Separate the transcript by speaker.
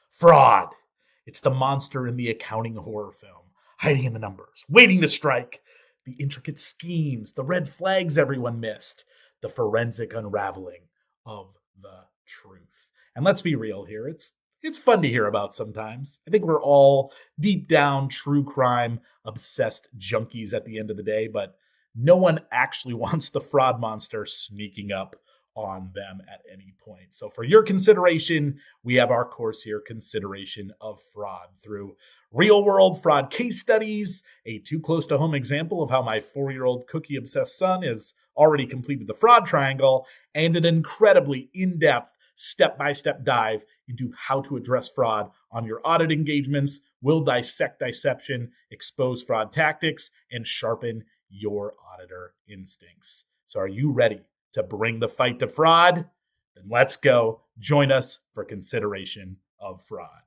Speaker 1: Fraud. It's the monster in the accounting horror film, hiding in the numbers, waiting to strike. The intricate schemes, the red flags everyone missed, the forensic unraveling of the truth. And let's be real here. It's fun to hear about sometimes. I think we're all deep down true crime obsessed junkies at the end of the day, but no one actually wants the fraud monster sneaking up on them at any point. So, for your consideration, we have our course here, Consideration of Fraud, through real world fraud case studies, a too close to home example of how my 4-year-old cookie obsessed son has already completed the fraud triangle, and an incredibly in depth, step by step dive into how to address fraud on your audit engagements. We'll dissect deception, expose fraud tactics, and sharpen your auditor instincts. So, are you ready to bring the fight to fraud? Then let's go. Join us for Consideration of Fraud.